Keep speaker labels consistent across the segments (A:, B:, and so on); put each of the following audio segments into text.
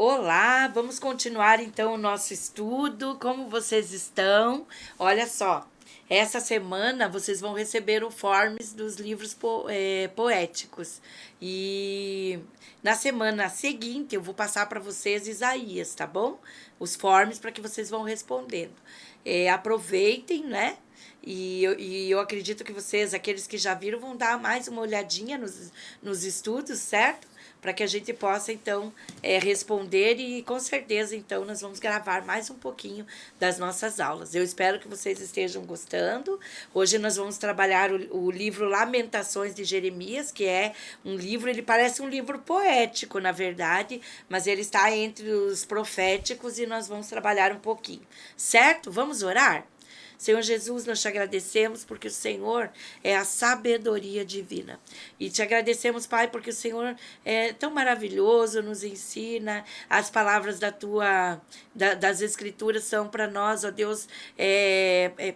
A: Olá, vamos continuar então o nosso estudo. Como vocês estão? Olha só, essa semana vocês vão receber o Forms dos livros poéticos. E na semana seguinte eu vou passar para vocês Isaías, tá bom? Os forms para que vocês vão respondendo. Aproveitem, né? E eu acredito que vocês, aqueles que já viram, vão dar mais uma olhadinha nos estudos, certo? Para que a gente possa, então, responder e, com certeza, então, nós vamos gravar mais um pouquinho das nossas aulas. Eu espero que vocês estejam gostando. Hoje nós vamos trabalhar o livro Lamentações de Jeremias, que é um livro, ele parece um livro poético, na verdade, mas ele está entre os proféticos e nós vamos trabalhar um pouquinho, certo? Vamos orar? Senhor Jesus, nós te agradecemos porque o Senhor é a sabedoria divina. E te agradecemos, Pai, porque o Senhor é tão maravilhoso, nos ensina. As palavras das Escrituras são para nós, ó Deus,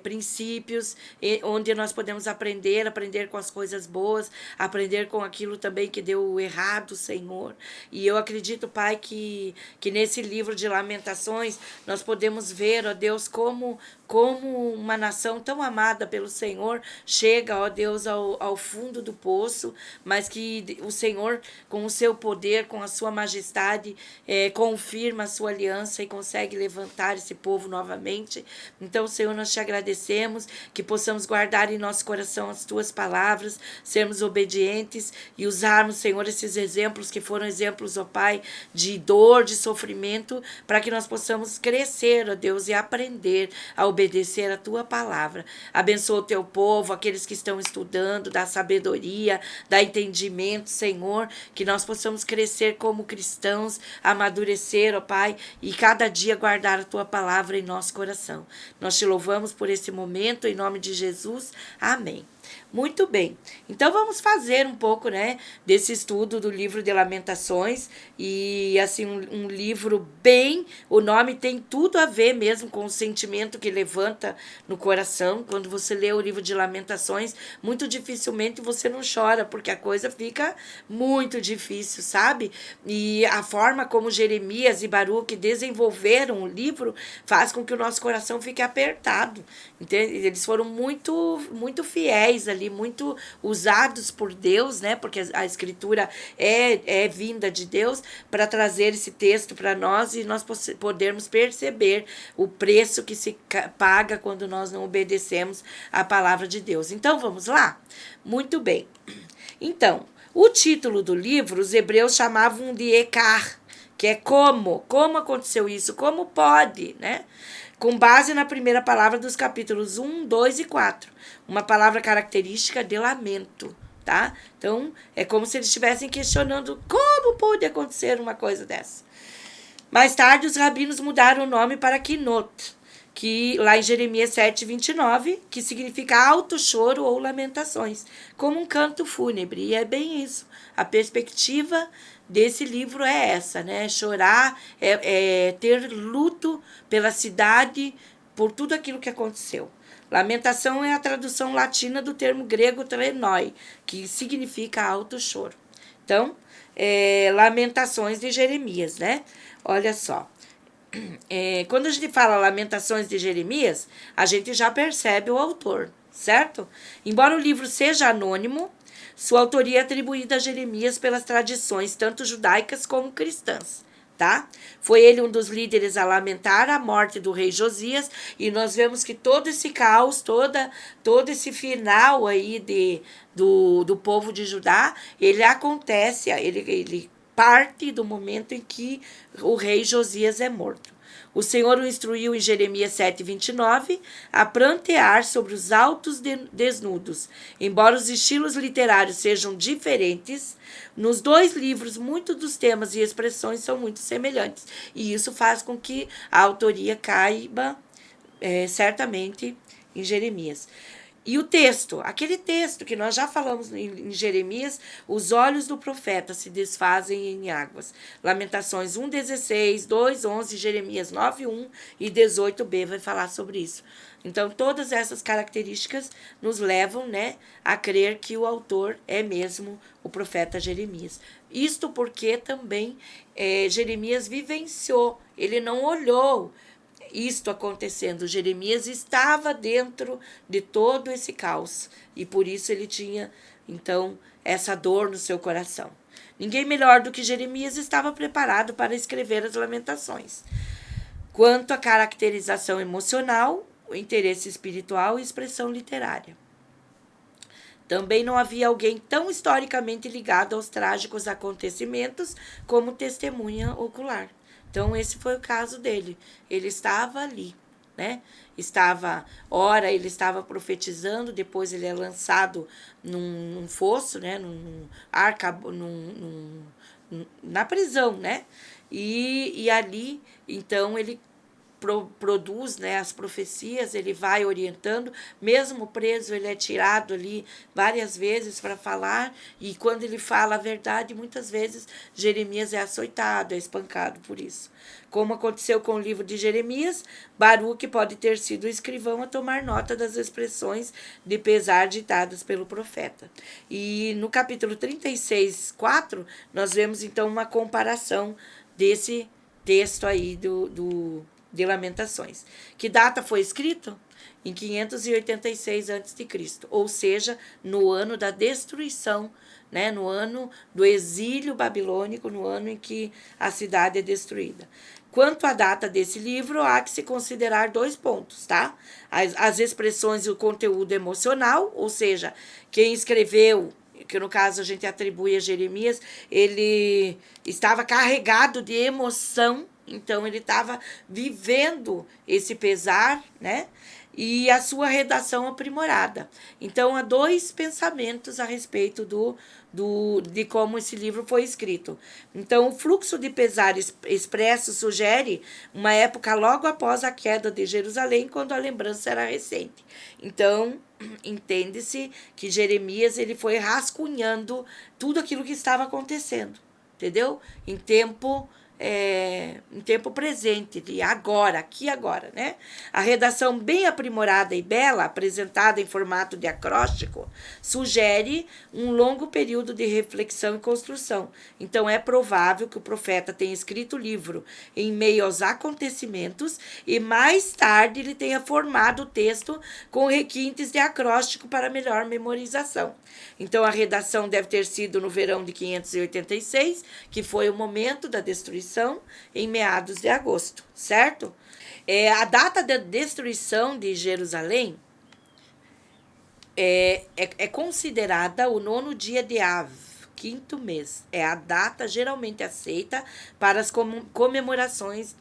A: princípios onde nós podemos aprender com as coisas boas, aprender com aquilo também que deu errado, Senhor. E eu acredito, Pai, que nesse livro de Lamentações nós podemos ver, ó Deus, como uma nação tão amada pelo Senhor chega, ó Deus, ao fundo do poço, mas que o Senhor, com o seu poder, com a sua majestade, confirma a sua aliança e consegue levantar esse povo novamente. Então, Senhor, nós te agradecemos que possamos guardar em nosso coração as tuas palavras, sermos obedientes e usarmos, Senhor, esses exemplos que foram exemplos, ó Pai, de dor, de sofrimento, para que nós possamos crescer, ó Deus, e aprender a obedecer a tua palavra. Abençoa o teu povo, aqueles que estão estudando, dá sabedoria, dá entendimento, Senhor, que nós possamos crescer como cristãos, amadurecer, ó Pai, e cada dia guardar a tua palavra em nosso coração. Nós te louvamos por esse momento, em nome de Jesus. Amém. Muito bem, então vamos fazer um pouco, né, desse estudo do livro de Lamentações e assim um livro o nome tem tudo a ver mesmo com o sentimento que levanta no coração. Quando você lê o livro de Lamentações, muito dificilmente você não chora, porque a coisa fica muito difícil, sabe? E a forma como Jeremias e Baruque desenvolveram o livro faz com que o nosso coração fique apertado, entende? Eles foram muito fiéis ali, muito usados por Deus, né? Porque a escritura é vinda de Deus para trazer esse texto para nós e nós podermos perceber o preço que se paga quando nós não obedecemos a palavra de Deus. Então, vamos lá? Muito bem. Então, o título do livro, os hebreus chamavam de Ekar, que é como aconteceu isso, como pode, né? Com base na primeira palavra dos capítulos 1, 2 e 4. Uma palavra característica de lamento, tá? Então, é como se eles estivessem questionando como pode acontecer uma coisa dessa. Mais tarde, os rabinos mudaram o nome para Quinot, que lá em Jeremias 7, 29, que significa alto choro ou lamentações, como um canto fúnebre. E é bem isso. A perspectiva desse livro é essa, né? Chorar, ter luto pela cidade, por tudo aquilo que aconteceu. Lamentação é a tradução latina do termo grego trenoi, que significa alto choro. Então, Lamentações de Jeremias, né? Olha só. Quando a gente fala Lamentações de Jeremias, a gente já percebe o autor, certo? Embora o livro seja anônimo, sua autoria é atribuída a Jeremias pelas tradições tanto judaicas como cristãs, tá? Foi ele um dos líderes a lamentar a morte do rei Josias, e nós vemos que todo esse caos, todo esse final aí do povo de Judá, ele acontece, ele parte do momento em que o rei Josias é morto. O Senhor o instruiu em Jeremias 7, 29 a prantear sobre os altos desnudos. Embora os estilos literários sejam diferentes, nos dois livros, muitos dos temas e expressões são muito semelhantes. E isso faz com que a autoria caiba certamente em Jeremias. E o texto, aquele texto que nós já falamos em Jeremias, os olhos do profeta se desfazem em águas. Lamentações 1:16, 2:11, Jeremias 9:1 e 18b vai falar sobre isso. Então, todas essas características nos levam, né, a crer que o autor é mesmo o profeta Jeremias. Isto porque também Jeremias vivenciou, ele não olhou isto acontecendo. Jeremias estava dentro de todo esse caos e por isso ele tinha, então, essa dor no seu coração. Ninguém melhor do que Jeremias estava preparado para escrever as Lamentações. Quanto à caracterização emocional, o interesse espiritual e expressão literária. Também não havia alguém tão historicamente ligado aos trágicos acontecimentos como testemunha ocular. Então, esse foi o caso dele. Ele estava ali, né? Ora, ele estava profetizando, depois ele é lançado num fosso, né? Na prisão, né? E ali, então, ele produz, né, as profecias, ele vai orientando, mesmo preso, ele é tirado ali várias vezes para falar, e quando ele fala a verdade, muitas vezes Jeremias é açoitado, é espancado por isso. Como aconteceu com o livro de Jeremias, Baruque pode ter sido o escrivão a tomar nota das expressões de pesar ditadas pelo profeta. E no capítulo 36, 4, nós vemos então uma comparação desse texto aí de Lamentações. Que data foi escrito? Em 586 a.C., ou seja, no ano da destruição, né? No ano do exílio babilônico, no ano em que a cidade é destruída. Quanto à data desse livro, há que se considerar 2 pontos, tá? As expressões e o conteúdo emocional, ou seja, quem escreveu, que no caso a gente atribui a Jeremias, ele estava carregado de emoção, então ele estava vivendo esse pesar, né? E a sua redação aprimorada. Então, há 2 pensamentos a respeito de como esse livro foi escrito. Então, o fluxo de pesar expresso sugere uma época logo após a queda de Jerusalém, quando a lembrança era recente. Então, entende-se que Jeremias ele foi rascunhando tudo aquilo que estava acontecendo, entendeu? Em tempo presente, de agora, aqui e agora, né? A redação bem aprimorada e bela, apresentada em formato de acróstico, sugere um longo período de reflexão e construção. Então, é provável que o profeta tenha escrito o livro em meio aos acontecimentos e mais tarde ele tenha formado o texto com requintes de acróstico para melhor memorização. Então, a redação deve ter sido no verão de 586, que foi o momento da destruição, em meados de agosto, certo? A data da destruição de Jerusalém é considerada o 9º dia de Av, 5º mês. É a data geralmente aceita para as comemorações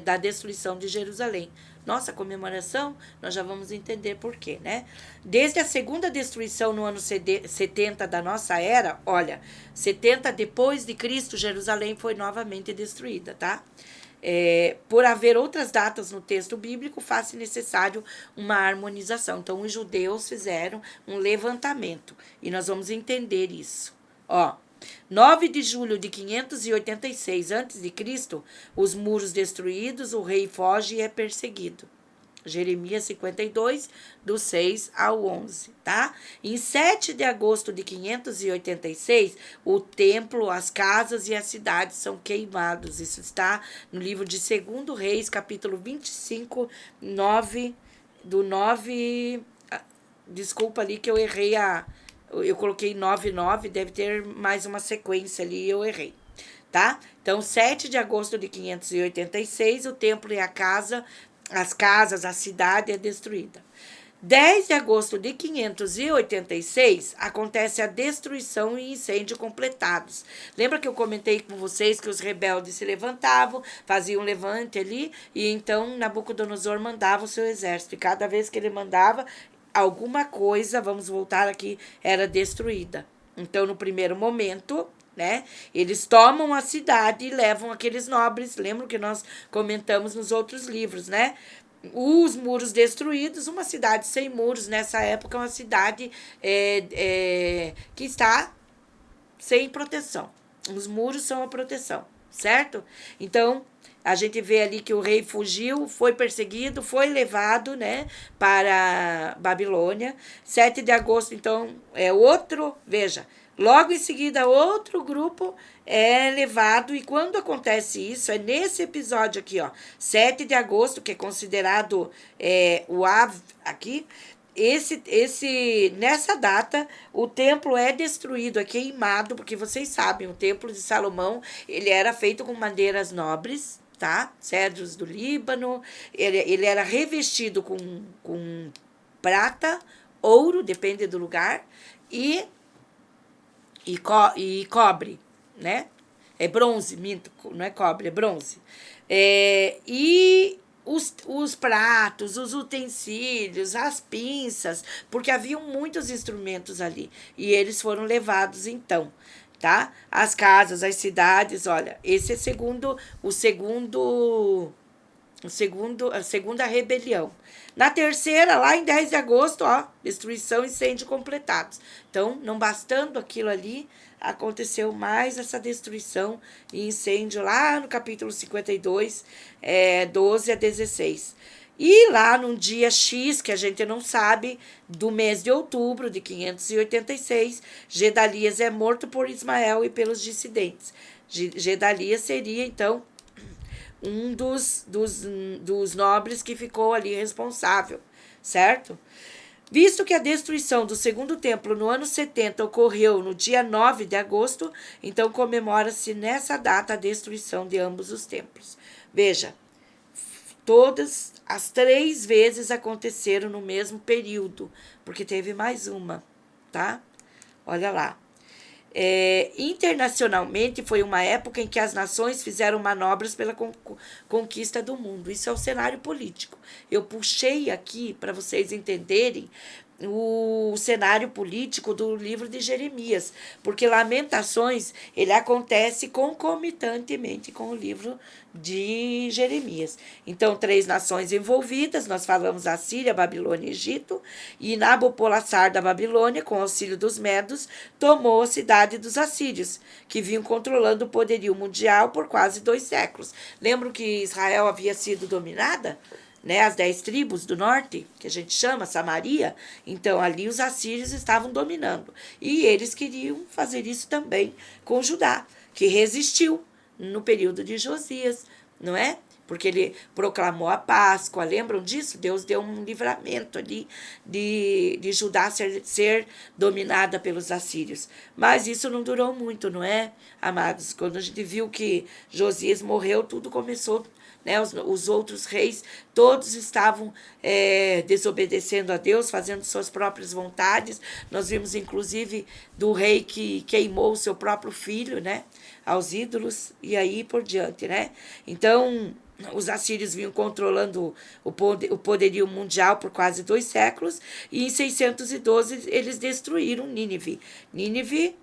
A: da destruição de Jerusalém. Nossa comemoração, nós já vamos entender por quê, né? Desde a segunda destruição no ano 70 da nossa era, olha, 70 depois de Cristo, Jerusalém foi novamente destruída, tá? Por haver outras datas no texto bíblico, faz-se necessário uma harmonização. Então, os judeus fizeram um levantamento e nós vamos entender isso. 9 de julho de 586 a.C., os muros destruídos, o rei foge e é perseguido. Jeremias 52, do 6 ao 11, tá? Em 7 de agosto de 586, o templo, as casas e as cidades são queimados. Isso está no livro de 2 Reis, capítulo 25, 9, do 9... Desculpa ali que eu errei eu coloquei 9:9, deve ter mais uma sequência ali e eu errei, tá? Então, 7 de agosto de 586, o templo e as casas, a cidade é destruída. 10 de agosto de 586, acontece a destruição e incêndio completados. Lembra que eu comentei com vocês que os rebeldes se levantavam, faziam um levante ali, e então Nabucodonosor mandava o seu exército. E cada vez que ele mandava, alguma coisa, vamos voltar aqui, era destruída. Então, no primeiro momento, né, eles tomam a cidade e levam aqueles nobres, lembram que nós comentamos nos outros livros, né? os muros destruídos. Uma cidade sem muros nessa época é uma cidade que está sem proteção. Os muros são a proteção, certo? Então, a gente vê ali que o rei fugiu, foi perseguido, foi levado, né, para Babilônia. 7 de agosto, então, veja, logo em seguida, outro grupo é levado, e quando acontece isso, é nesse episódio aqui, ó, 7 de agosto, que é considerado o Av aqui, nessa data, o templo é destruído, é queimado, porque vocês sabem, o templo de Salomão, ele era feito com madeiras nobres, tá? Cedros do Líbano, ele era revestido com prata, ouro, depende do lugar, e cobre, né? É bronze, minto, não é cobre, é bronze. E os pratos, os utensílios, as pinças, porque haviam muitos instrumentos ali. E eles foram levados então, tá? As casas, as cidades, olha, esse é a segunda rebelião. Na terceira, lá em 10 de agosto, ó, destruição e incêndio completados. Então, não bastando aquilo ali, aconteceu mais essa destruição e incêndio lá no capítulo 52, 12 a 16. E lá num dia X, que a gente não sabe, do mês de outubro de 586, Gedalias é morto por Ismael e pelos dissidentes. Gedalias seria, então, um dos nobres que ficou ali responsável, certo? Visto que a destruição do segundo templo no ano 70 ocorreu no dia 9 de agosto, então comemora-se nessa data a destruição de ambos os templos. Veja, todas as 3 vezes aconteceram no mesmo período, porque teve mais uma, tá? Olha lá. Internacionalmente, foi uma época em que as nações fizeram manobras pela conquista do mundo. Isso é o cenário político. Eu puxei aqui para vocês entenderem o cenário político do livro de Jeremias, porque Lamentações ele acontece concomitantemente com o livro de Jeremias. Então, 3 nações envolvidas, nós falamos Assíria, Babilônia e Egito, e Nabopolassar da Babilônia, com auxílio dos medos, tomou a cidade dos assírios, que vinham controlando o poderio mundial por quase 2 séculos. Lembram que Israel havia sido dominada? Né, as 10 tribos do norte, que a gente chama Samaria, então ali os assírios estavam dominando. E eles queriam fazer isso também com Judá, que resistiu no período de Josias, não é? Porque ele proclamou a Páscoa, lembram disso? Deus deu um livramento ali de Judá ser dominada pelos assírios. Mas isso não durou muito, não é, amados? Quando a gente viu que Josias morreu, tudo começou, né, os outros reis, todos estavam desobedecendo a Deus, fazendo suas próprias vontades. Nós vimos, inclusive, do rei que queimou o seu próprio filho, né, aos ídolos, e aí por diante, né? Então, os assírios vinham controlando o poderio mundial por quase 2 séculos, e em 612 eles destruíram Nínive. Nínive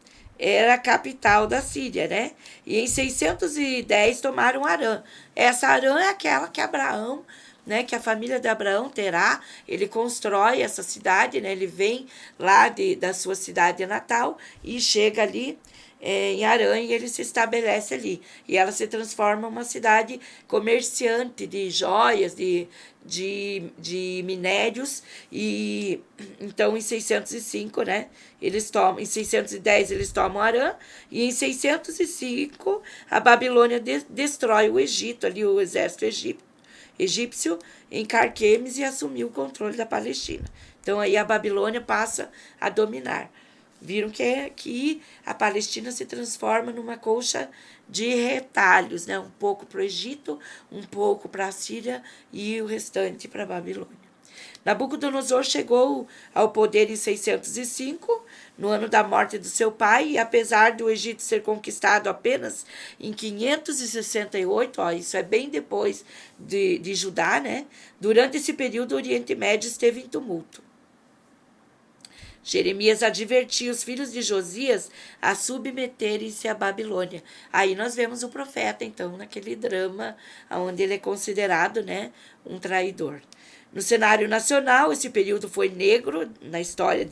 A: era a capital da Síria, né? E em 610 tomaram Harã. Essa Harã é aquela que Abraão, né, que a família de Abraão terá, ele constrói essa cidade, né? Ele vem lá da sua cidade natal e chega ali em Harã e ele se estabelece ali. E ela se transforma em uma cidade comerciante de joias, de minérios, e então em 605, né, em 610 eles tomam Harã, e em 605 a Babilônia destrói o Egito, ali o exército egípcio em Carquemes, e assumiu o controle da Palestina. Então aí a Babilônia passa a dominar. Viram que a Palestina se transforma numa colcha de retalhos, né? Um pouco para o Egito, um pouco para a Síria e o restante para a Babilônia. Nabucodonosor chegou ao poder em 605, no ano da morte do seu pai, e apesar do Egito ser conquistado apenas em 568, ó, isso é bem depois de Judá, né? Durante esse período o Oriente Médio esteve em tumulto. Jeremias advertia os filhos de Josias a submeterem-se à Babilônia. Aí nós vemos o profeta, então, naquele drama onde ele é considerado, né, um traidor. No cenário nacional, esse período foi negro na história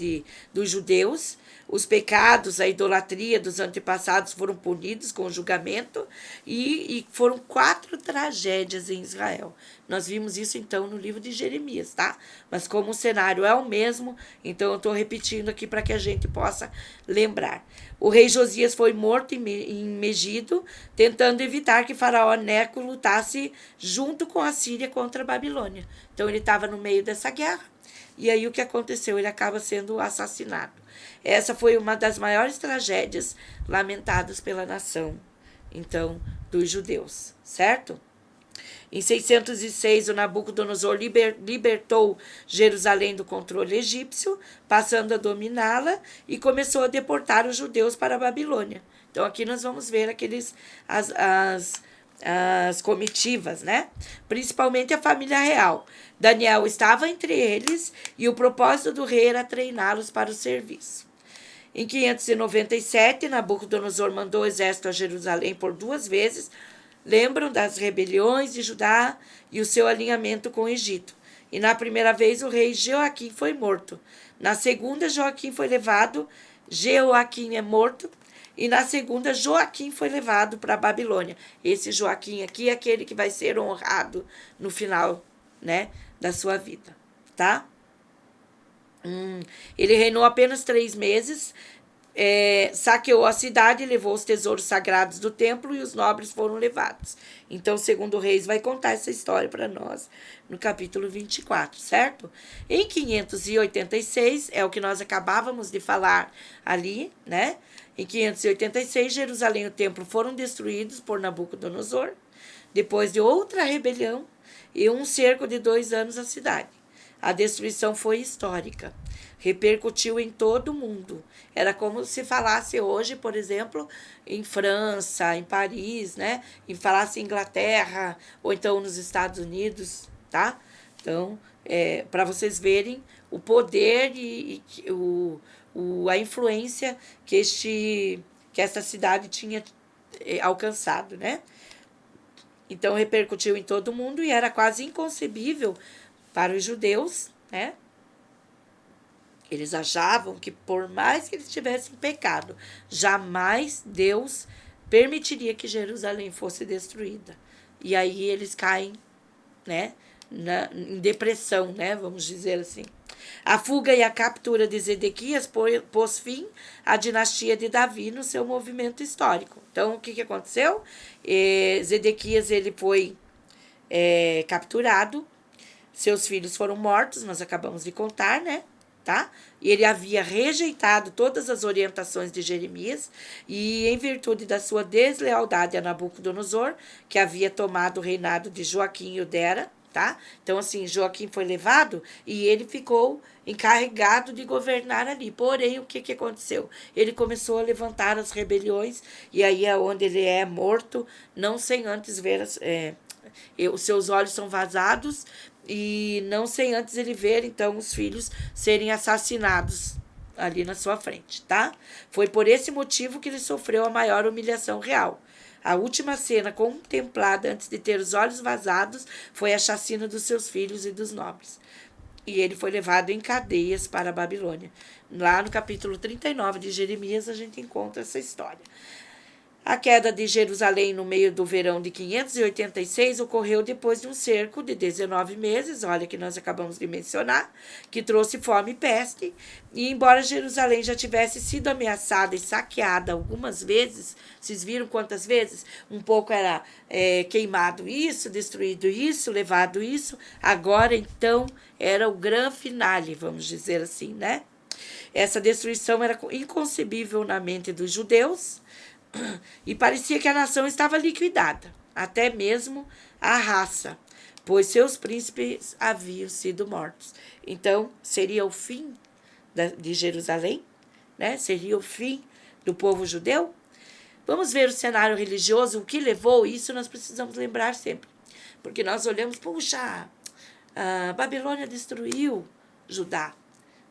A: dos judeus. Os pecados, a idolatria dos antepassados foram punidos com julgamento e foram 4 tragédias em Israel. Nós vimos isso, então, no livro de Jeremias, tá? Mas como o cenário é o mesmo, então eu estou repetindo aqui para que a gente possa lembrar. O rei Josias foi morto em Megido, tentando evitar que Faraó Neco lutasse junto com a Síria contra a Babilônia. Então ele estava no meio dessa guerra. E aí o que aconteceu? Ele acaba sendo assassinado. Essa foi uma das maiores tragédias lamentadas pela nação, então, dos judeus, certo? Em 606, o Nabucodonosor libertou Jerusalém do controle egípcio, passando a dominá-la, e começou a deportar os judeus para a Babilônia. Então, aqui nós vamos ver as comitivas, né? Principalmente a família real. Daniel estava entre eles, e o propósito do rei era treiná-los para o serviço. Em 597, Nabucodonosor mandou o exército a Jerusalém por 2 vezes. Lembram das rebeliões de Judá e o seu alinhamento com o Egito. E na primeira vez o rei Jeoaquim foi morto. Na segunda, Joaquim é morto. E na segunda, Joaquim foi levado para a Babilônia. Esse Joaquim aqui é aquele que vai ser honrado no final, né, da sua vida, tá? Ele reinou apenas 3 meses, saqueou a cidade, levou os tesouros sagrados do templo e os nobres foram levados. Então, segundo Reis vai contar essa história para nós no capítulo 24, certo? Em 586, é o que nós acabávamos de falar ali, né? Em 586, Jerusalém e o templo foram destruídos por Nabucodonosor, depois de outra rebelião e um cerco de 2 anos à cidade. A destruição foi histórica, repercutiu em todo o mundo. Era como se falasse hoje, por exemplo, em França, em Paris, né? E falasse em Inglaterra, ou então nos Estados Unidos, tá? Então, para vocês verem o poder e a influência que essa cidade tinha alcançado, né? Então, repercutiu em todo o mundo e era quase inconcebível para os judeus, né? Eles achavam que por mais que eles tivessem pecado, jamais Deus permitiria que Jerusalém fosse destruída. E aí eles caem, né, em depressão, né, vamos dizer assim. A fuga e a captura de Zedequias pôs fim à dinastia de Davi no seu movimento histórico. Então, o que aconteceu? Zedequias ele foi capturado, seus filhos foram mortos, nós acabamos de contar, né? Tá? E ele havia rejeitado todas as orientações de Jeremias e, em virtude da sua deslealdade a Nabucodonosor, que havia tomado o reinado de Joaquim e Udera, tá? Então, assim, Joaquim foi levado e ele ficou encarregado de governar ali. Porém, o que aconteceu? Ele começou a levantar as rebeliões e aí é onde ele é morto, não sem antes ver os seus olhos são vazados e não sem antes ele ver, então, os filhos serem assassinados ali na sua frente, tá? Foi por esse motivo que ele sofreu a maior humilhação real. A última cena contemplada antes de ter os olhos vazados foi a chacina dos seus filhos e dos nobres. E ele foi levado em cadeias para a Babilônia. Lá no capítulo 39 de Jeremias a gente encontra essa história. A queda de Jerusalém no meio do verão de 586 ocorreu depois de um cerco de 19 meses, olha que nós acabamos de mencionar, que trouxe fome e peste. E embora Jerusalém já tivesse sido ameaçada e saqueada algumas vezes, vocês viram quantas vezes? Um pouco era queimado isso, destruído isso, levado isso. Agora, então, era o grande finale, vamos dizer assim, né? Essa destruição era inconcebível na mente dos judeus, e parecia que a nação estava liquidada, até mesmo a raça, pois seus príncipes haviam sido mortos. Então, seria o fim de Jerusalém, né? Seria o fim do povo judeu. Vamos ver o cenário religioso, o que levou isso, nós precisamos lembrar sempre. Porque nós olhamos, puxa, a Babilônia destruiu Judá.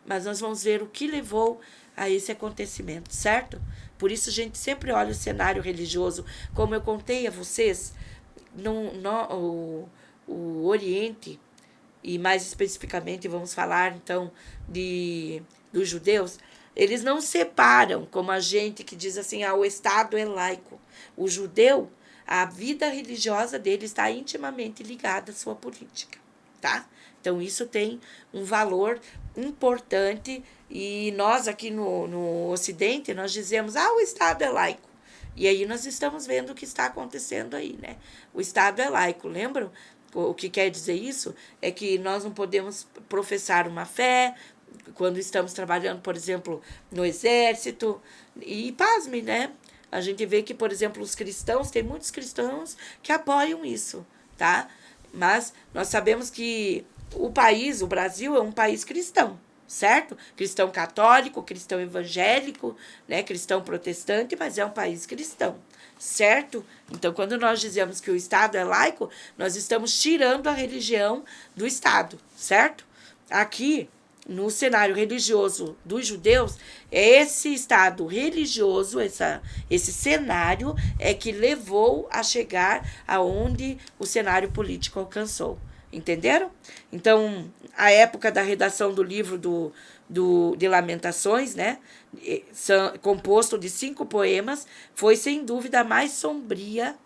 A: mas nós vamos ver o que levou a esse acontecimento, certo? Por isso a gente sempre olha o cenário religioso, como eu contei a vocês, o Oriente, e mais especificamente vamos falar então dos judeus, eles não separam como a gente que diz assim, o Estado é laico. O judeu, a vida religiosa dele está intimamente ligada à sua política, tá? Então isso tem um valor importante e nós aqui no Ocidente, nós dizemos, o Estado é laico. E aí nós estamos vendo o que está acontecendo aí, né? O Estado é laico, lembram? O que quer dizer isso é que nós não podemos professar uma fé quando estamos trabalhando, por exemplo, no exército. E pasme, né? A gente vê que, por exemplo, os cristãos, tem muitos cristãos que apoiam isso, tá? Mas nós sabemos que o Brasil, é um país cristão, certo? Cristão católico, cristão evangélico, né? Cristão protestante, mas é um país cristão, certo? Então, quando nós dizemos que o Estado é laico, nós estamos tirando a religião do Estado, certo? Aqui, no cenário religioso dos judeus, esse estado religioso, esse cenário é que levou a chegar aonde o cenário político alcançou. Entenderam? Então, a época da redação do livro de Lamentações, né, composto de 5 poemas, foi sem dúvida a mais sombria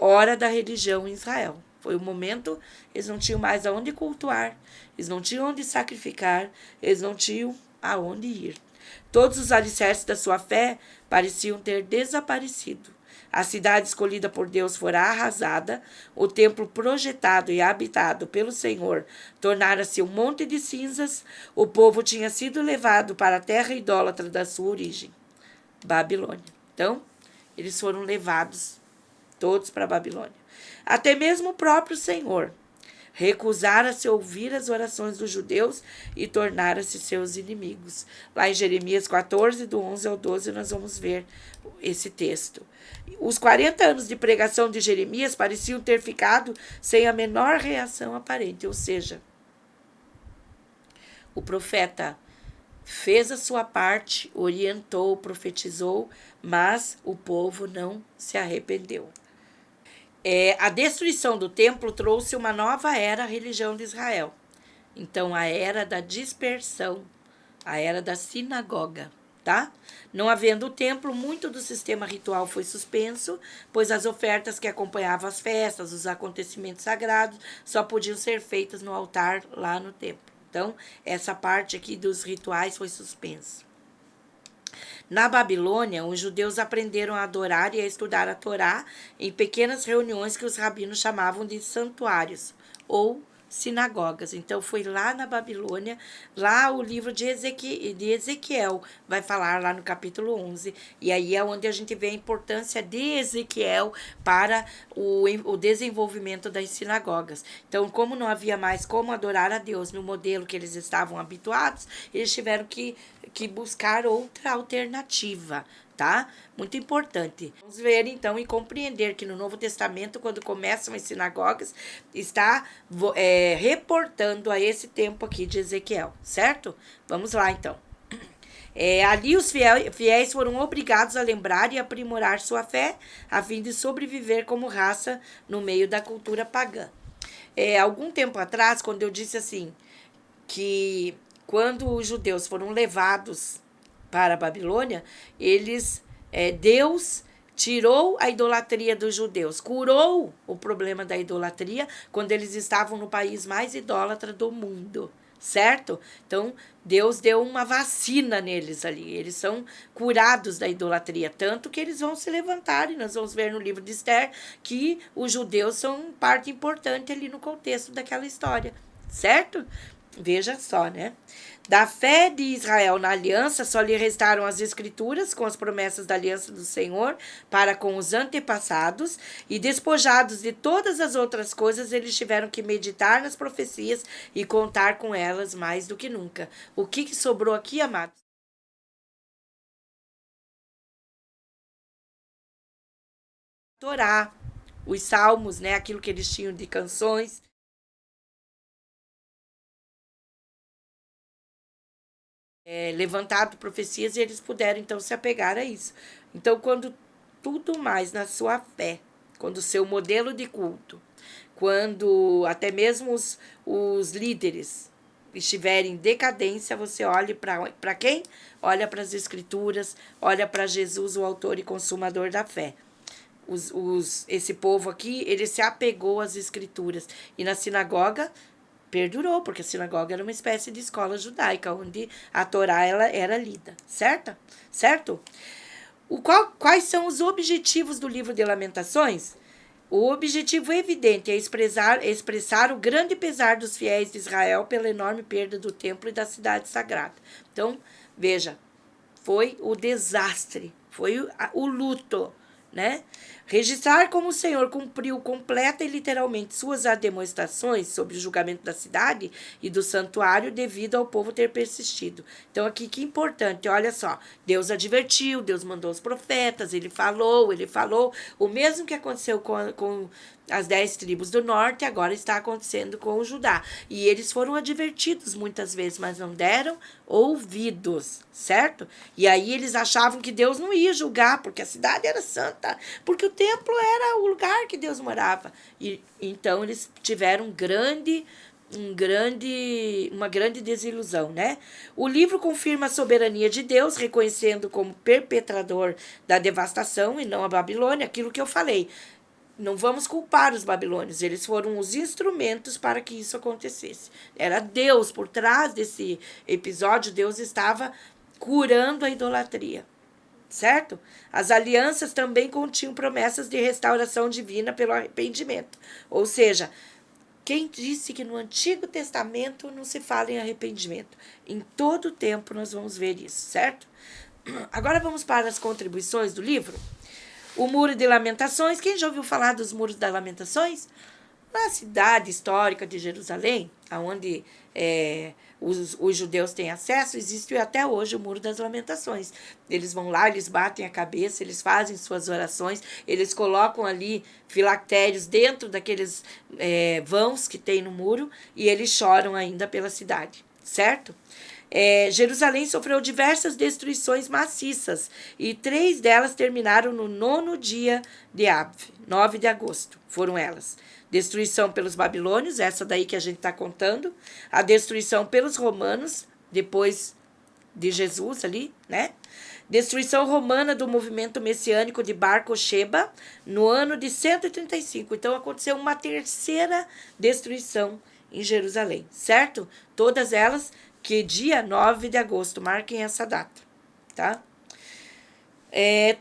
A: hora da religião em Israel. Foi o momento, eles não tinham mais aonde cultuar, eles não tinham onde sacrificar, eles não tinham aonde ir. Todos os alicerces da sua fé pareciam ter desaparecido. A cidade escolhida por Deus fora arrasada, o templo projetado e habitado pelo Senhor tornara-se um monte de cinzas, o povo tinha sido levado para a terra idólatra da sua origem, Babilônia. Então, eles foram levados todos para a Babilônia. Até mesmo o próprio Senhor recusara-se a ouvir as orações dos judeus e tornara-se seus inimigos. Lá em Jeremias 14, do 11 ao 12, nós vamos ver esse texto. Os 40 anos de pregação de Jeremias pareciam ter ficado sem a menor reação aparente, ou seja, o profeta fez a sua parte, orientou, profetizou, mas o povo não se arrependeu. A destruição do templo trouxe uma nova era à religião de Israel. Então, a era da dispersão, a era da sinagoga, tá? Não havendo o templo, muito do sistema ritual foi suspenso, pois as ofertas que acompanhavam as festas, os acontecimentos sagrados, só podiam ser feitas no altar lá no templo. Então, essa parte aqui dos rituais foi suspensa. Na Babilônia, os judeus aprenderam a adorar e a estudar a Torá em pequenas reuniões que os rabinos chamavam de santuários ou sinagogas. Então, foi lá na Babilônia, lá o livro de Ezequiel vai falar lá no capítulo 11. E aí é onde a gente vê a importância de Ezequiel para o desenvolvimento das sinagogas. Então, como não havia mais como adorar a Deus no modelo que eles estavam habituados, eles tiveram que buscar outra alternativa, tá? Muito importante. Vamos ver então e compreender que no Novo Testamento, quando começam as sinagogas, está reportando a esse tempo aqui de Ezequiel, certo? Vamos lá então. Ali os fiéis foram obrigados a lembrar e aprimorar sua fé, a fim de sobreviver como raça no meio da cultura pagã. Algum tempo atrás, quando eu disse assim, que quando os judeus foram levados para a Babilônia, Deus tirou a idolatria dos judeus, curou o problema da idolatria quando eles estavam no país mais idólatra do mundo, certo? Então, Deus deu uma vacina neles ali, eles são curados da idolatria, tanto que eles vão se levantar, e nós vamos ver no livro de Esther que os judeus são parte importante ali no contexto daquela história, certo? Veja só, né? Da fé de Israel na aliança, só lhe restaram as escrituras com as promessas da aliança do Senhor para com os antepassados, e despojados de todas as outras coisas, eles tiveram que meditar nas profecias e contar com elas mais do que nunca. O que sobrou aqui, amados? Torá, os salmos, né? Aquilo que eles tinham de canções. levantado profecias e eles puderam então se apegar a isso. Então, quando tudo mais na sua fé, quando o seu modelo de culto, quando até mesmo os líderes estiverem em decadência, você olhe para quem? Olha para as Escrituras, olha para Jesus, o autor e consumador da fé. Esse povo aqui, ele se apegou às Escrituras. E na sinagoga, perdurou, porque a sinagoga era uma espécie de escola judaica, onde a Torá ela era lida, certo? Certo? Quais são os objetivos do livro de Lamentações? O objetivo evidente é expressar o grande pesar dos fiéis de Israel pela enorme perda do templo e da cidade sagrada. Então, veja, foi o desastre, foi o luto, né? Registrar como o Senhor cumpriu completa e literalmente suas demonstrações sobre o julgamento da cidade e do santuário devido ao povo ter persistido. Então, aqui que importante, olha só, Deus advertiu, Deus mandou os profetas, ele falou, o mesmo que aconteceu com as 10 tribos do norte, agora está acontecendo com o Judá. E eles foram advertidos muitas vezes, mas não deram ouvidos, certo? E aí eles achavam que Deus não ia julgar, porque a cidade era santa, porque o templo era o lugar que Deus morava. E então eles tiveram uma grande desilusão, né? O livro confirma a soberania de Deus, reconhecendo como perpetrador da devastação e não a Babilônia, aquilo que eu falei. Não vamos culpar os babilônios, eles foram os instrumentos para que isso acontecesse. Era Deus por trás desse episódio, Deus estava curando a idolatria, certo? As alianças também continham promessas de restauração divina pelo arrependimento. Ou seja, quem disse que no Antigo Testamento não se fala em arrependimento? Em todo o tempo nós vamos ver isso, certo? Agora vamos para as contribuições do livro. O Muro de Lamentações. Quem já ouviu falar dos Muros das Lamentações? Na cidade histórica de Jerusalém, onde os judeus têm acesso, existe até hoje o Muro das Lamentações. Eles vão lá, eles batem a cabeça, eles fazem suas orações, eles colocam ali filactérios dentro daqueles vãos que tem no muro e eles choram ainda pela cidade, certo? Jerusalém sofreu diversas destruições maciças e 3 delas terminaram no 9º dia de Av, 9 de agosto, foram elas. Destruição pelos babilônios, essa daí que a gente está contando, a destruição pelos romanos, depois de Jesus ali, né? Destruição romana do movimento messiânico de Bar Kokheba no ano de 135. Então aconteceu uma 3ª destruição em Jerusalém, certo? Todas elas que dia 9 de agosto, marquem essa data, tá?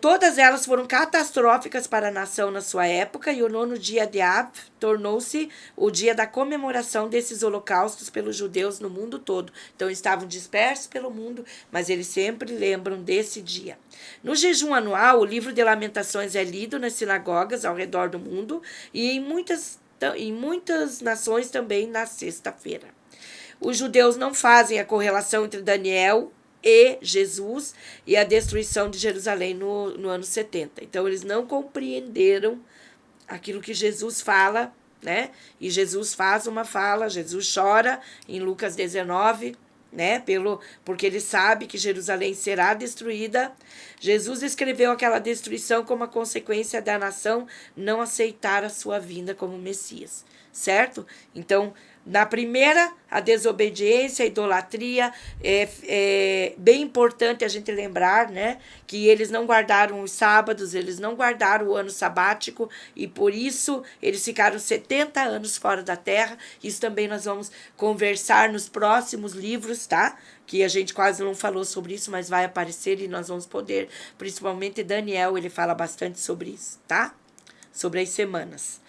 A: Todas elas foram catastróficas para a nação na sua época e o 9º dia de Av tornou-se o dia da comemoração desses holocaustos pelos judeus no mundo todo. Então, estavam dispersos pelo mundo, mas eles sempre lembram desse dia. No jejum anual, o livro de Lamentações é lido nas sinagogas ao redor do mundo e em muitas nações também na sexta-feira. Os judeus não fazem a correlação entre Daniel e Jesus e a destruição de Jerusalém no ano 70. Então, eles não compreenderam aquilo que Jesus fala, né? E Jesus faz uma fala, Jesus chora em Lucas 19, né? Porque ele sabe que Jerusalém será destruída. Jesus escreveu aquela destruição como a consequência da nação não aceitar a sua vinda como Messias, certo? Então, na primeira, a desobediência, a idolatria, é bem importante a gente lembrar, né, que eles não guardaram os sábados, eles não guardaram o ano sabático e por isso eles ficaram 70 anos fora da terra. Isso também nós vamos conversar nos próximos livros, tá? Que a gente quase não falou sobre isso, mas vai aparecer e nós vamos poder, principalmente Daniel, ele fala bastante sobre isso, tá? Sobre as semanas.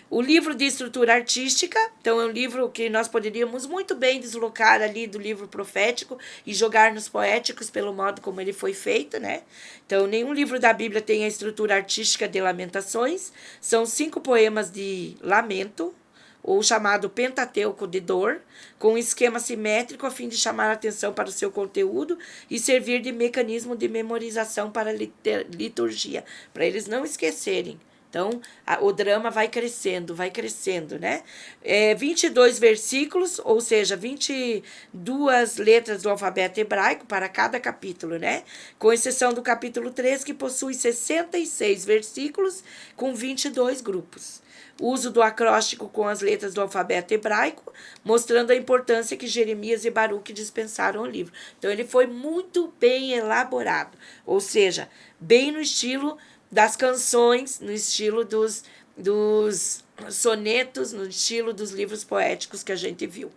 A: O livro de estrutura artística, então é um livro que nós poderíamos muito bem deslocar ali do livro profético e jogar nos poéticos pelo modo como ele foi feito, né? Então, nenhum livro da Bíblia tem a estrutura artística de Lamentações. São 5 poemas de lamento, ou chamado Pentateuco de dor, com um esquema simétrico a fim de chamar a atenção para o seu conteúdo e servir de mecanismo de memorização para a liturgia, para eles não esquecerem, Então, o drama vai crescendo, né? 22 versículos, ou seja, 22 letras do alfabeto hebraico para cada capítulo, né? Com exceção do capítulo 3, que possui 66 versículos com 22 grupos. Uso do acróstico com as letras do alfabeto hebraico, mostrando a importância que Jeremias e Baruque dispensaram ao livro. Então, ele foi muito bem elaborado, ou seja, bem no estilo das canções, no estilo dos sonetos, no estilo dos livros poéticos que a gente viu.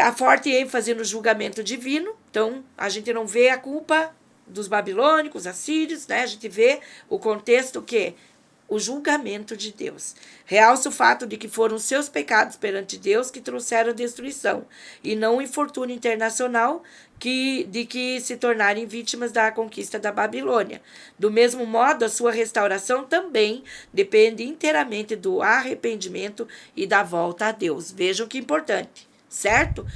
A: A forte ênfase no julgamento divino, então a gente não vê a culpa dos babilônicos, assírios, né? A gente vê o contexto que o julgamento de Deus. Realça o fato de que foram seus pecados perante Deus que trouxeram a destruição, e não o infortúnio internacional de que se tornarem vítimas da conquista da Babilônia. Do mesmo modo, a sua restauração também depende inteiramente do arrependimento e da volta a Deus. Vejam que importante. Certo?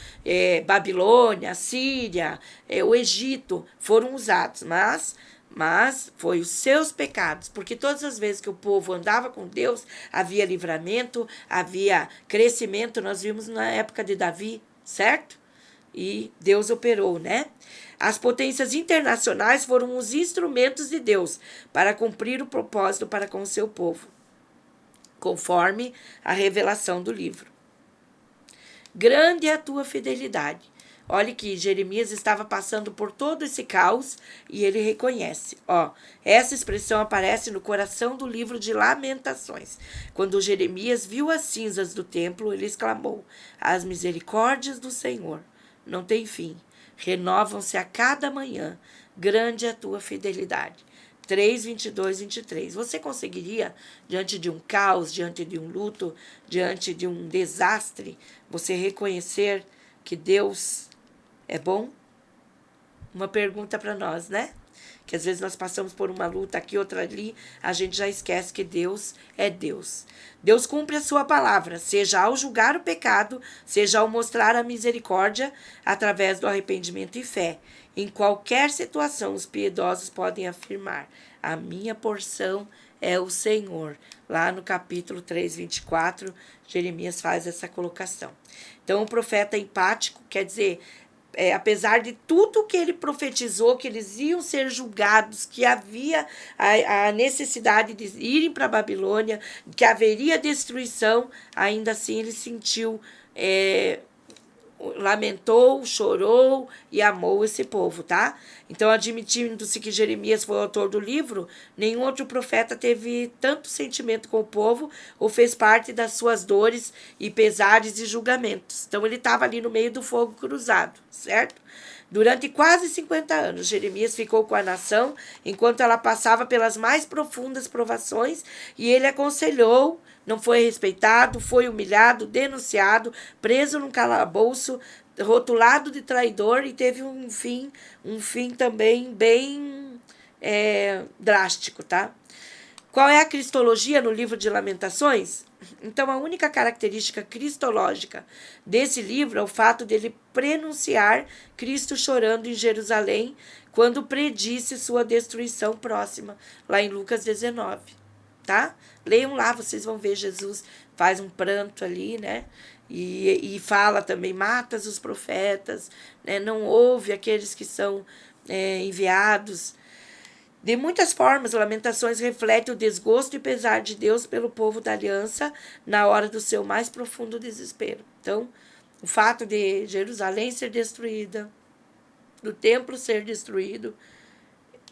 A: Babilônia, Síria, o Egito foram usados, mas foi os seus pecados, porque todas as vezes que o povo andava com Deus, havia livramento, havia crescimento. Nós vimos na época de Davi, certo? E Deus operou, né? As potências internacionais foram os instrumentos de Deus para cumprir o propósito para com o seu povo, conforme a revelação do livro. Grande é a tua fidelidade. Olha que Jeremias estava passando por todo esse caos e ele reconhece. Essa expressão aparece no coração do livro de Lamentações. Quando Jeremias viu as cinzas do templo, ele exclamou: as misericórdias do Senhor não têm fim, renovam-se a cada manhã. Grande é a tua fidelidade. 3, 22, 23. Você conseguiria, diante de um caos, diante de um luto, diante de um desastre, você reconhecer que Deus é bom? Uma pergunta para nós, né? Que às vezes nós passamos por uma luta aqui, outra ali, a gente já esquece que Deus é Deus. Deus cumpre a sua palavra, seja ao julgar o pecado, seja ao mostrar a misericórdia através do arrependimento e fé. Em qualquer situação, os piedosos podem afirmar: a minha porção é o Senhor. Lá no capítulo 3, 24, Jeremias faz essa colocação. Então, o profeta empático quer dizer, apesar de tudo que ele profetizou, que eles iam ser julgados, que havia a necessidade de irem para a Babilônia, que haveria destruição, ainda assim ele sentiu, lamentou, chorou e amou esse povo, tá? Então, admitindo-se que Jeremias foi o autor do livro, nenhum outro profeta teve tanto sentimento com o povo ou fez parte das suas dores e pesares e julgamentos. Então, ele estava ali no meio do fogo cruzado, certo? Durante quase 50 anos, Jeremias ficou com a nação enquanto ela passava pelas mais profundas provações, e ele aconselhou, não foi respeitado, foi humilhado, denunciado, preso num calabouço, rotulado de traidor, e teve um fim também bem drástico, tá? Qual é a cristologia no livro de Lamentações? Então, a única característica cristológica desse livro é o fato dele prenunciar Cristo chorando em Jerusalém quando predisse sua destruição próxima, lá em Lucas 19, tá? Leiam lá, vocês vão ver, Jesus faz um pranto ali, né? E fala também: matas os profetas, né? Não ouve aqueles que são enviados. De muitas formas, Lamentações reflete o desgosto e pesar de Deus pelo povo da aliança na hora do seu mais profundo desespero. Então, o fato de Jerusalém ser destruída, do templo ser destruído,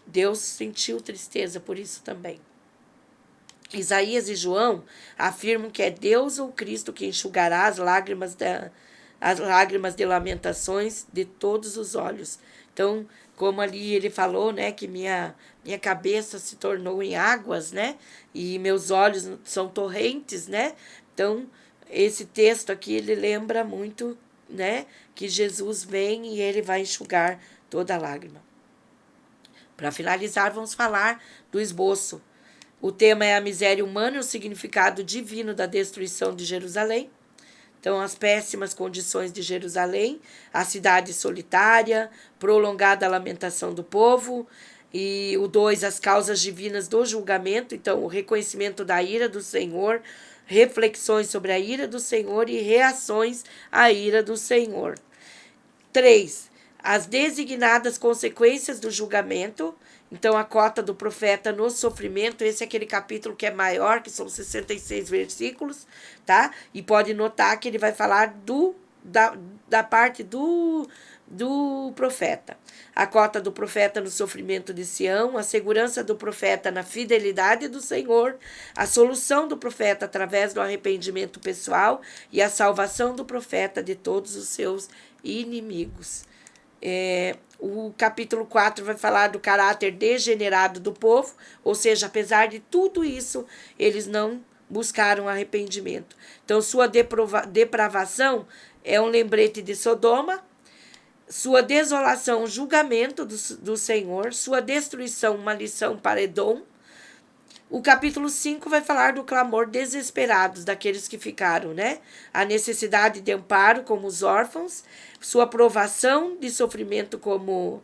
A: Deus sentiu tristeza por isso também. Isaías e João afirmam que é Deus ou Cristo que enxugará as lágrimas de lamentações de todos os olhos. Então, como ali ele falou, né, que minha cabeça se tornou em águas, né, e meus olhos são torrentes, né. Então, esse texto aqui, ele lembra muito, né, que Jesus vem e ele vai enxugar toda a lágrima. Para finalizar, vamos falar do esboço. O tema é a miséria humana e o significado divino da destruição de Jerusalém. Então, as péssimas condições de Jerusalém, a cidade solitária, prolongada lamentação do povo E o 2, as causas divinas do julgamento, então o reconhecimento da ira do Senhor, reflexões sobre a ira do Senhor e reações à ira do Senhor. 3, as designadas consequências do julgamento, então a cota do profeta no sofrimento, esse é aquele capítulo que é maior, que são 66 versículos, tá? E pode notar que ele vai falar da parte do profeta. A cota do profeta no sofrimento de Sião, a segurança do profeta na fidelidade do Senhor, a solução do profeta através do arrependimento pessoal e a salvação do profeta de todos os seus inimigos. O capítulo 4 vai falar do caráter degenerado do povo, ou seja, apesar de tudo isso, eles não buscaram arrependimento. Então, sua depravação é um lembrete de Sodoma, sua desolação, um julgamento do Senhor, sua destruição, uma lição para Edom. O capítulo 5 vai falar do clamor desesperado daqueles que ficaram, né? A necessidade de amparo como os órfãos, sua provação de sofrimento como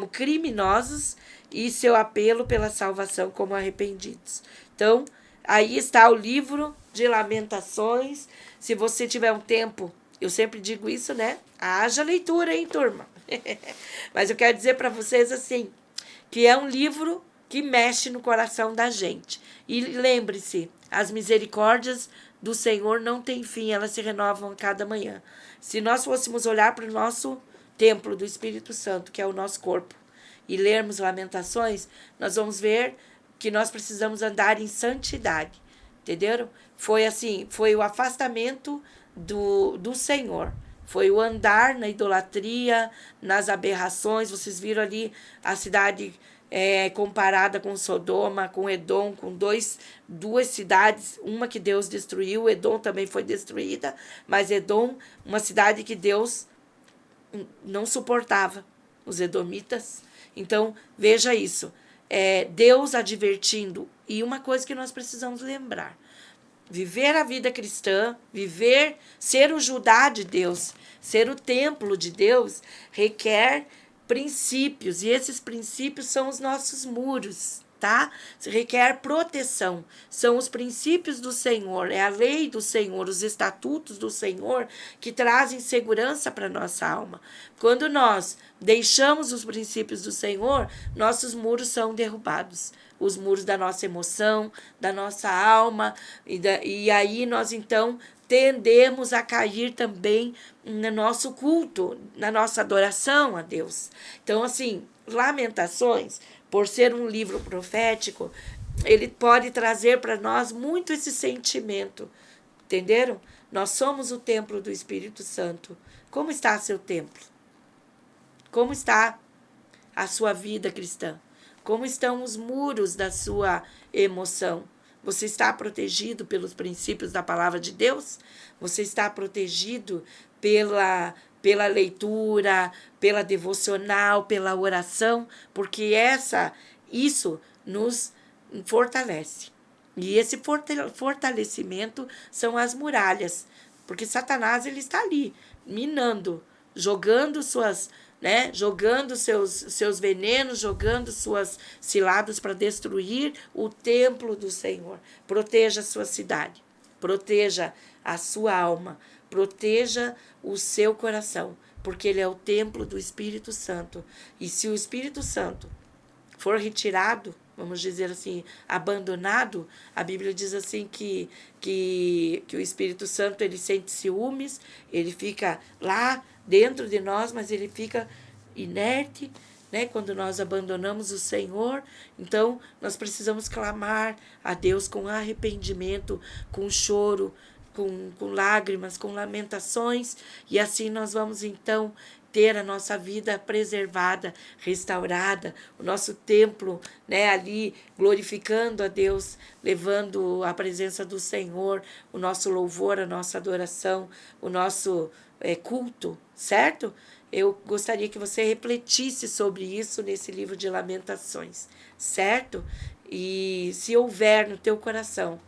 A: criminosos e seu apelo pela salvação como arrependidos. Então, aí está o livro de Lamentações. Se você tiver um tempo, eu sempre digo isso, né? Haja leitura, hein, turma? Mas eu quero dizer para vocês assim, que é um livro que mexe no coração da gente. E lembre-se, as misericórdias do Senhor não têm fim, elas se renovam a cada manhã. Se nós fôssemos olhar para o nosso templo do Espírito Santo, que é o nosso corpo, e lermos Lamentações, nós vamos ver que nós precisamos andar em santidade. Entenderam? Foi assim, foi o afastamento do Senhor. Foi o andar na idolatria, nas aberrações. Vocês viram ali a cidade comparada com Sodoma, com Edom, com duas cidades, uma que Deus destruiu, Edom também foi destruída, mas Edom, uma cidade que Deus não suportava, os edomitas. Então, veja isso, Deus advertindo, e uma coisa que nós precisamos lembrar, viver a vida cristã, ser o Judá de Deus, ser o templo de Deus, requer princípios, e esses princípios são os nossos muros, tá? Requer proteção, são os princípios do Senhor, é a lei do Senhor, os estatutos do Senhor que trazem segurança para nossa alma. Quando nós deixamos os princípios do Senhor, nossos muros são derrubados, os muros da nossa emoção, da nossa alma, e aí nós então tendemos a cair também no nosso culto, na nossa adoração a Deus. Então, assim, Lamentações, por ser um livro profético, ele pode trazer para nós muito esse sentimento, entenderam? Nós somos o templo do Espírito Santo. Como está seu templo? Como está a sua vida cristã? Como estão os muros da sua emoção? Você está protegido pelos princípios da palavra de Deus? Você está protegido pela leitura, pela devocional, pela oração? Porque isso nos fortalece. E esse fortalecimento são as muralhas. Porque Satanás ele está ali, minando, jogando jogando seus venenos, jogando suas ciladas para destruir o templo do Senhor. Proteja a sua cidade, proteja a sua alma, proteja o seu coração, porque ele é o templo do Espírito Santo. E se o Espírito Santo for retirado, vamos dizer assim, abandonado, a Bíblia diz assim que o Espírito Santo ele sente ciúmes, ele fica lá dentro de nós, mas ele fica inerte, né? Quando nós abandonamos o Senhor, então nós precisamos clamar a Deus com arrependimento, com choro, com lágrimas, com lamentações, e assim nós vamos então ter a nossa vida preservada, restaurada, o nosso templo, ali glorificando a Deus, levando a presença do Senhor, o nosso louvor, a nossa adoração, o nosso culto, certo? Eu gostaria que você refletisse sobre isso nesse livro de Lamentações, certo? E se houver no teu coração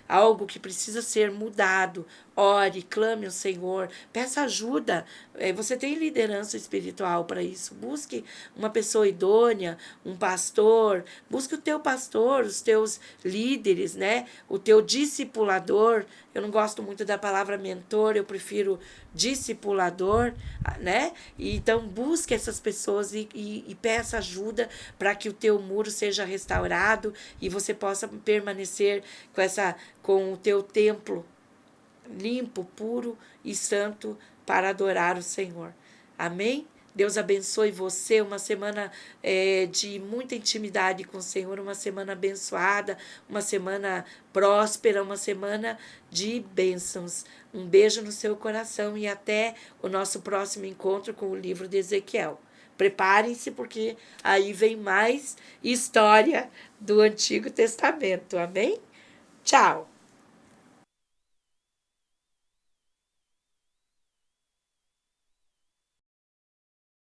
A: algo que precisa ser mudado, ore, clame ao Senhor, peça ajuda. Você tem liderança espiritual para isso. Busque uma pessoa idônea, um pastor, busque o teu pastor, os teus líderes, né? O teu discipulador. Eu não gosto muito da palavra mentor, eu prefiro discipulador, né? Então busque essas pessoas e peça ajuda para que o teu muro seja restaurado e você possa permanecer com o teu templo limpo, puro e santo para adorar o Senhor. Amém? Deus abençoe você, uma semana de muita intimidade com o Senhor, uma semana abençoada, uma semana próspera, uma semana de bênçãos. Um beijo no seu coração e até o nosso próximo encontro com o livro de Ezequiel. Preparem-se, porque aí vem mais história do Antigo Testamento. Amém? Tchau!